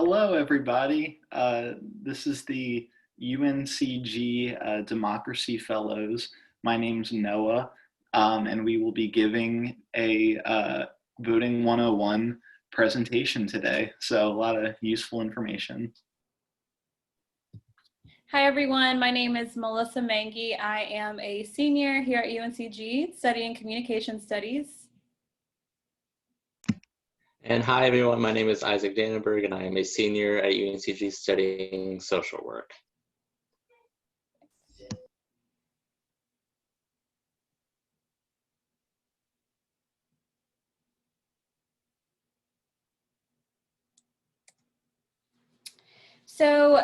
Hello, everybody. This is the UNCG Democracy Fellows. My name's Noah, and we will be giving a Voting 101 presentation today. So a lot of useful information. Hi everyone, my name is Melissa Mangi. I am a senior here at UNCG studying communication studies. And hi everyone, my name is Isaac Dannenberg and I am a senior at UNCG studying social work. So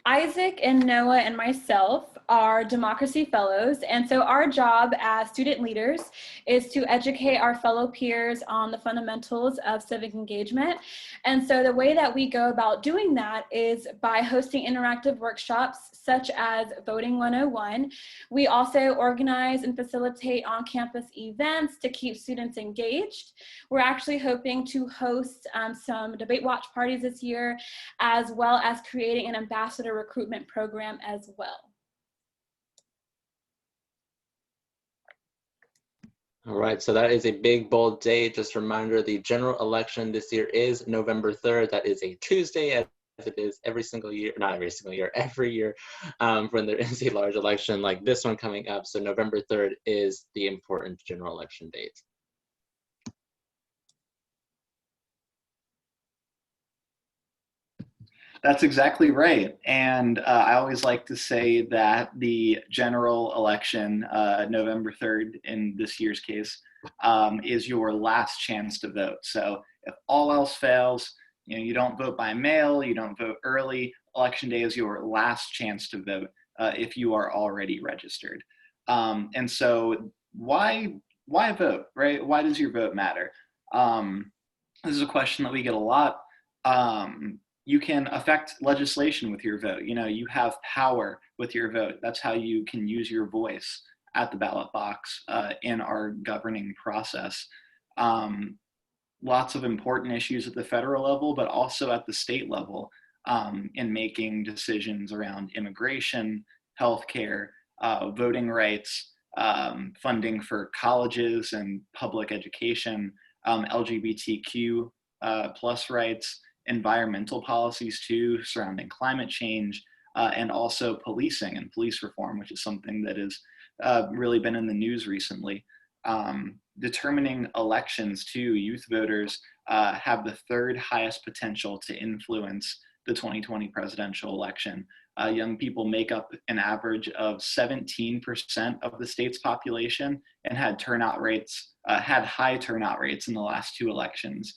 Isaac and Noah and myself are Democracy Fellows, and so our job as student leaders is to educate our fellow peers on the fundamentals of civic engagement. And so the way that we go about doing that is by hosting interactive workshops such as Voting 101. We also organize and facilitate on-campus events to keep students engaged. We're actually hoping to host some debate watch parties this year, as well as creating an ambassador recruitment program as well. All right, so that is a big, bold day. Just a reminder, the general election this year is November 3rd. That is a Tuesday, as it is every single year, not every single year, every year when there is a large election like this one coming up. So November 3rd is the important general election date. That's exactly right. And I always like to say that the general election, November 3rd in this year's case, is your last chance to vote. So if all else fails, you don't vote by mail, you don't vote early, election day is your last chance to vote if you are already registered. And so why vote, right? Why does your vote matter? This is a question that we get a lot. You can affect legislation with your vote. You have power with your vote. That's how you can use your voice at the ballot box in our governing process. Lots of important issues at the federal level, but also at the state level in making decisions around immigration, healthcare, voting rights, funding for colleges and public education, LGBTQ plus rights, environmental policies too, surrounding climate change, and also policing and police reform, which is something that has really been in the news recently. Determining elections too, youth voters have the third highest potential to influence the 2020 presidential election. Young people make up an average of 17% of the state's population and had high turnout rates in the last two elections.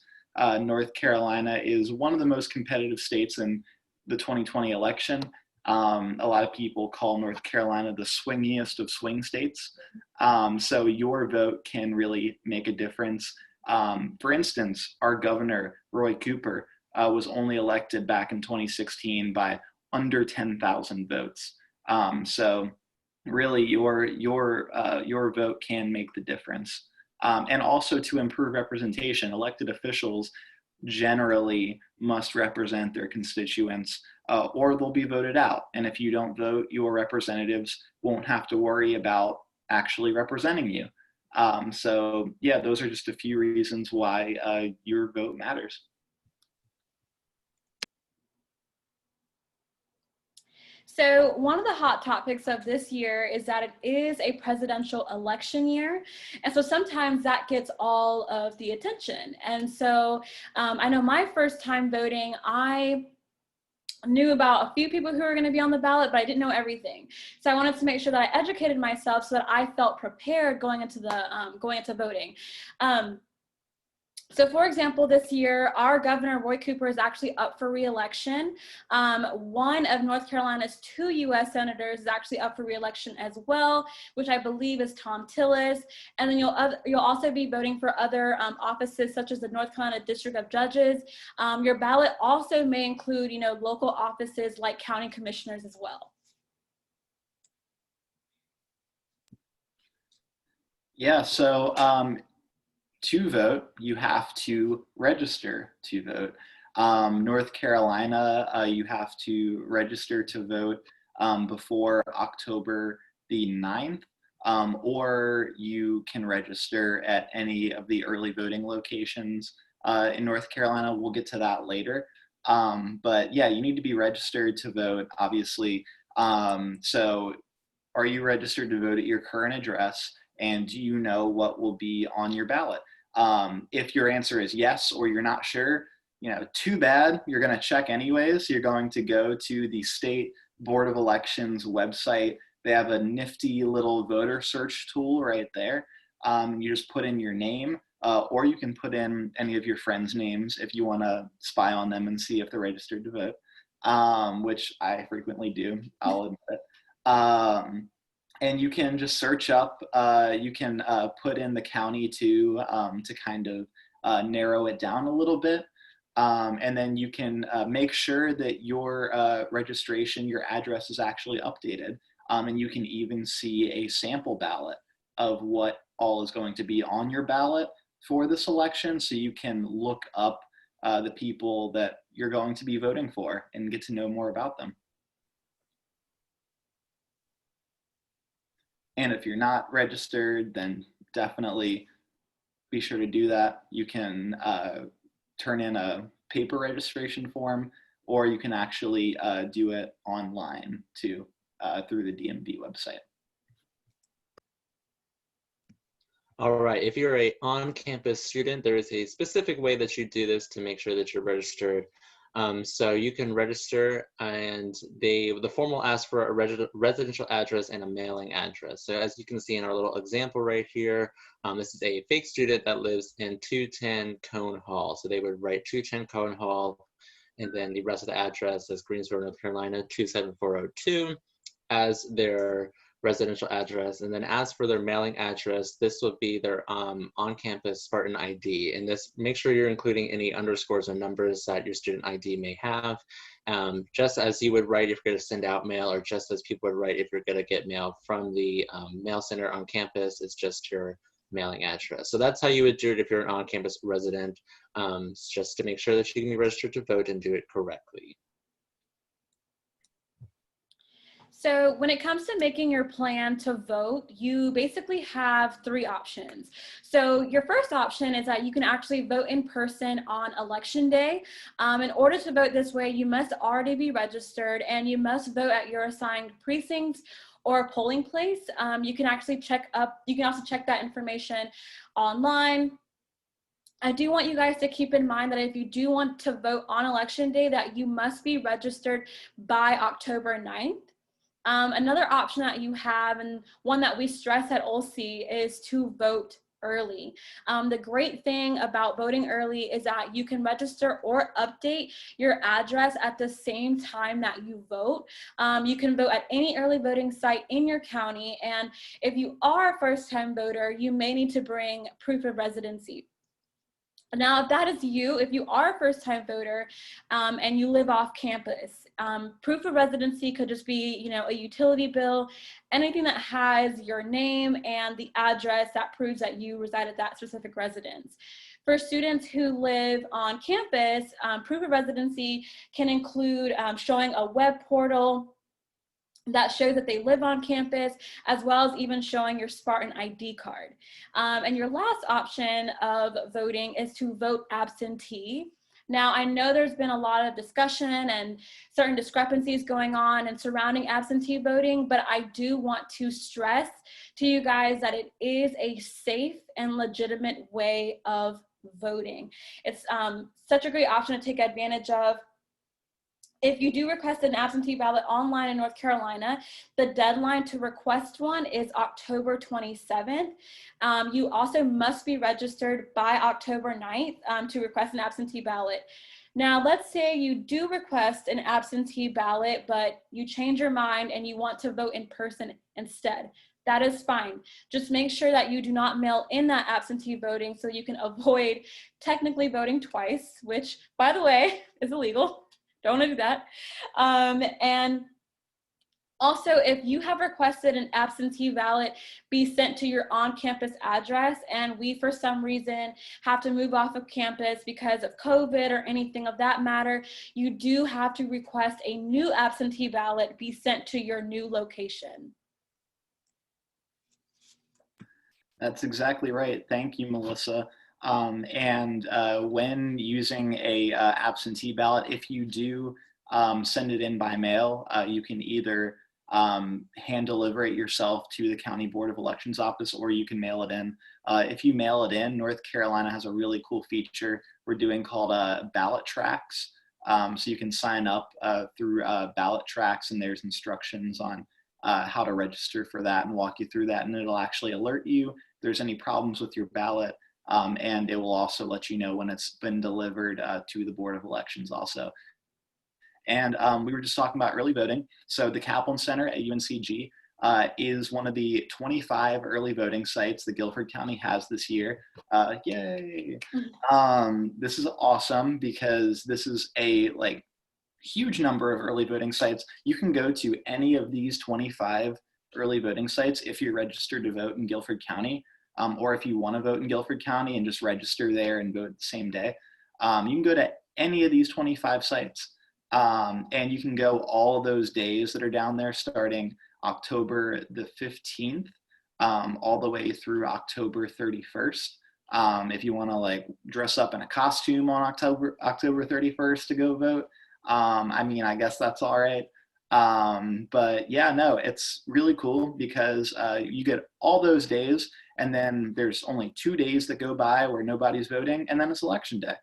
North Carolina is one of the most competitive states in the 2020 election. A lot of people call North Carolina the swingiest of swing states. So your vote can really make a difference. For instance, our governor, Roy Cooper, was only elected back in 2016 by under 10,000 votes. So really your vote can make the difference. And also to improve representation, elected officials generally must represent their constituents or they'll be voted out. And if you don't vote, your representatives won't have to worry about actually representing you. So yeah, those are just a few reasons why your vote matters. So one of the hot topics of this year is that it is a presidential election year. And so sometimes that gets all of the attention. And so I know my first time voting, I knew about a few people who were going to be on the ballot, but I didn't know everything. So I wanted to make sure that I educated myself so that I felt prepared going into voting. So for example, this year, our governor, Roy Cooper, is actually up for re-election. One of North Carolina's two U.S. senators is actually up for re-election as well, which I believe is Thom Tillis. And then you'll also be voting for other offices such as the North Carolina District of Judges. Your ballot also may include, local offices like county commissioners as well. Yeah, so to vote, you have to register to vote. North Carolina, you have to register to vote before October the 9th, or you can register at any of the early voting locations in North Carolina. We'll get to that later. But yeah, you need to be registered to vote, obviously. So are you registered to vote at your current address? And do you know what will be on your ballot? If your answer is yes, or you're not sure, too bad. You're going to check anyways. You're going to go to the State Board of Elections website. They have a nifty little voter search tool right there. You just put in your name, or you can put in any of your friends' names if you want to spy on them and see if they're registered to vote, which I frequently do, I'll admit it. And you can just search up, you can put in the county too, to kind of narrow it down a little bit. And then you can make sure that your registration, your address is actually updated. And you can even see a sample ballot of what all is going to be on your ballot for this election. So you can look up the people that you're going to be voting for and get to know more about them. And if you're not registered, then definitely be sure to do that. You can turn in a paper registration form, or you can actually do it online too, through the DMV website. All right, if you're a on-campus student, there is a specific way that you do this to make sure that you're registered. So you can register, and the form will ask for a residential address and a mailing address. So as you can see in our little example right here, this is a fake student that lives in 210 Cone Hall. So they would write 210 Cone Hall, and then the rest of the address is Greensboro, North Carolina, 27402 as their residential address. And then as for their mailing address, this would be their on-campus Spartan ID. And this, make sure you're including any underscores or numbers that your student ID may have. Just as you would write if you're going to send out mail, or just as people would write if you're going to get mail from the mail center on campus, it's just your mailing address. So that's how you would do it if you're an on-campus resident, just to make sure that you can be registered to vote and do it correctly. So when it comes to making your plan to vote, you basically have three options. So your first option is that you can actually vote in person on election day. In order to vote this way, you must already be registered, and you must vote at your assigned precinct or polling place. You can actually you can also check that information online. I do want you guys to keep in mind that if you do want to vote on election day, that you must be registered by October 9th. Another option that you have, and one that we stress at OLSI, is to vote early. The great thing about voting early is that you can register or update your address at the same time that you vote. You can vote at any early voting site in your county, and if you are a first-time voter, you may need to bring proof of residency. Now, if that is you, if you are a first-time voter and you live off campus, proof of residency could just be, a utility bill, anything that has your name and the address that proves that you reside at that specific residence. For students who live on campus, proof of residency can include showing a web portal that shows that they live on campus, as well as even showing your Spartan ID card. And your last option of voting is to vote absentee. Now, I know there's been a lot of discussion and certain discrepancies going on and surrounding absentee voting, but I do want to stress to you guys that it is a safe and legitimate way of voting. It's such a great option to take advantage of. If you do request an absentee ballot online in North Carolina, the deadline to request one is October 27th. You also must be registered by October 9th to request an absentee ballot. Now, let's say you do request an absentee ballot, but you change your mind and you want to vote in person instead. That is fine. Just make sure that you do not mail in that absentee voting so you can avoid technically voting twice, which, by the way, is illegal. Don't want to do that. And Also, if you have requested an absentee ballot be sent to your on-campus address and we, for some reason, have to move off of campus because of COVID or anything of that matter, you do have to request a new absentee ballot be sent to your new location. That's exactly right. Thank you, Melissa. When using a absentee ballot, if you do send it in by mail, you can either hand deliver it yourself to the County Board of Elections office, or you can mail it in. If you mail it in, North Carolina has a really cool feature we're doing called ballot tracks. So you can sign up through ballot tracks, and there's instructions on how to register for that and walk you through that, and it'll actually alert you if there's any problems with your ballot, and it will also let you know when it's been delivered to the Board of Elections also. And we were just talking about early voting. So the Kaplan Center at UNCG is one of the 25 early voting sites that Guilford County has this year. Yay! This is awesome because this is a huge number of early voting sites. You can go to any of these 25 early voting sites if you're registered to vote in Guilford County, or if you want to vote in Guilford County and just register there and vote the same day. You can go to any of these 25 sites. And you can go all of those days that are down there starting October the 15th all the way through October 31st. If you want to dress up in a costume on October 31st to go vote, I mean, I guess that's all right. But yeah, no, it's really cool because you get all those days, and then there's only 2 days that go by where nobody's voting, and then it's election day.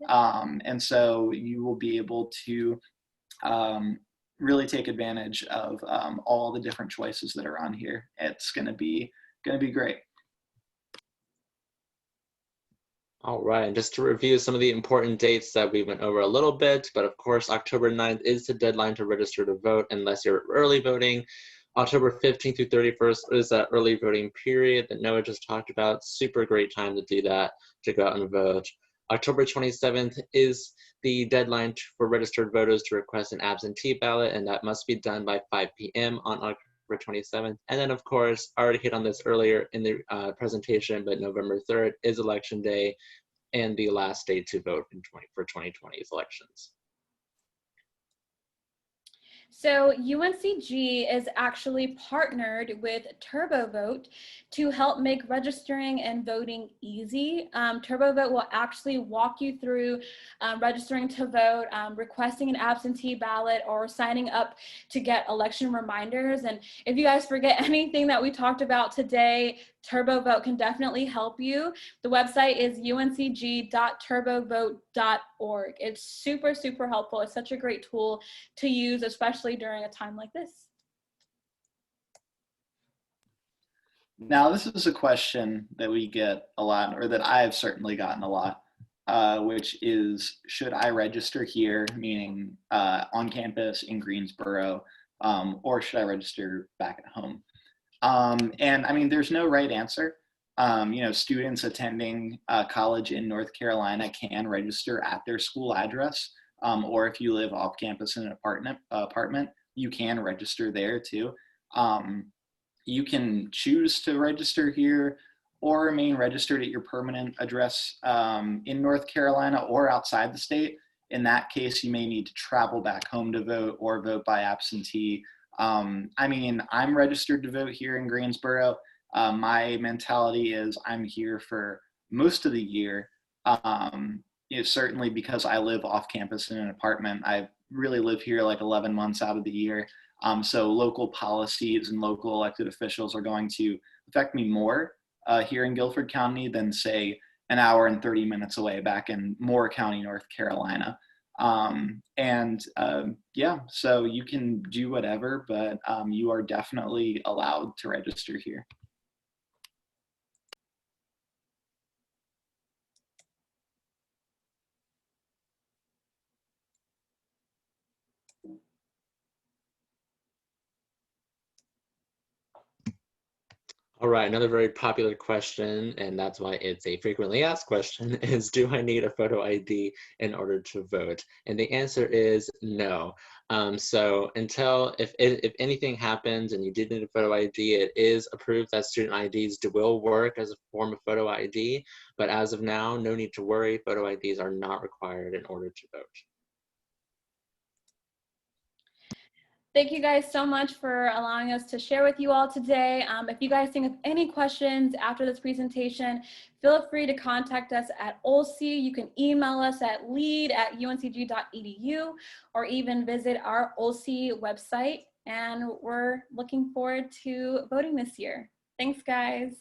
And so you will be able to really take advantage of all the different choices that are on here. It's gonna be great. All right, and just to review some of the important dates that we went over a little bit, but of course, October 9th is the deadline to register to vote unless you're early voting. October 15th through 31st is that early voting period that Noah just talked about. Super great time to do that, to go out and vote. October 27th is the deadline for registered voters to request an absentee ballot, and that must be done by 5 p.m. on October 27th. And then, of course, I already hit on this earlier in the presentation, but November 3rd is Election Day and the last day to vote for 2020's elections. So UNCG is actually partnered with TurboVote to help make registering and voting easy. TurboVote will actually walk you through registering to vote, requesting an absentee ballot, or signing up to get election reminders. And if you guys forget anything that we talked about today, TurboVote can definitely help you. The website is uncg.turbovote.org. It's super, super helpful. It's such a great tool to use, especially during a time like this. Now, this is a question that we get a lot, or that I've certainly gotten a lot, which is, should I register here, meaning on campus in Greensboro, or should I register back at home? And I mean, there's no right answer. Students attending college in North Carolina can register at their school address, or if you live off campus in an apartment, you can register there too. You can choose to register here or remain registered at your permanent address in North Carolina or outside the state. In that case, you may need to travel back home to vote or vote by absentee. I mean, I'm registered to vote here in Greensboro. My mentality is I'm here for most of the year. Certainly because I live off campus in an apartment. I really live here like 11 months out of the year. So local policies and local elected officials are going to affect me more here in Guilford County than, say, an hour and 30 minutes away back in Moore County, North Carolina. Yeah, so you can do whatever, but you are definitely allowed to register here. All right, another very popular question, and that's why it's a frequently asked question, is do I need a photo ID in order to vote? And the answer is no. So until, if anything happens and you did need a photo ID, it is approved that student IDs will work as a form of photo ID. But as of now, no need to worry, photo IDs are not required in order to vote. Thank you guys so much for allowing us to share with you all today. If you guys think of any questions after this presentation, feel free to contact us at OLSI. You can email us at lead@uncg.edu or even visit our OLSI website. And we're looking forward to voting this year. Thanks, guys.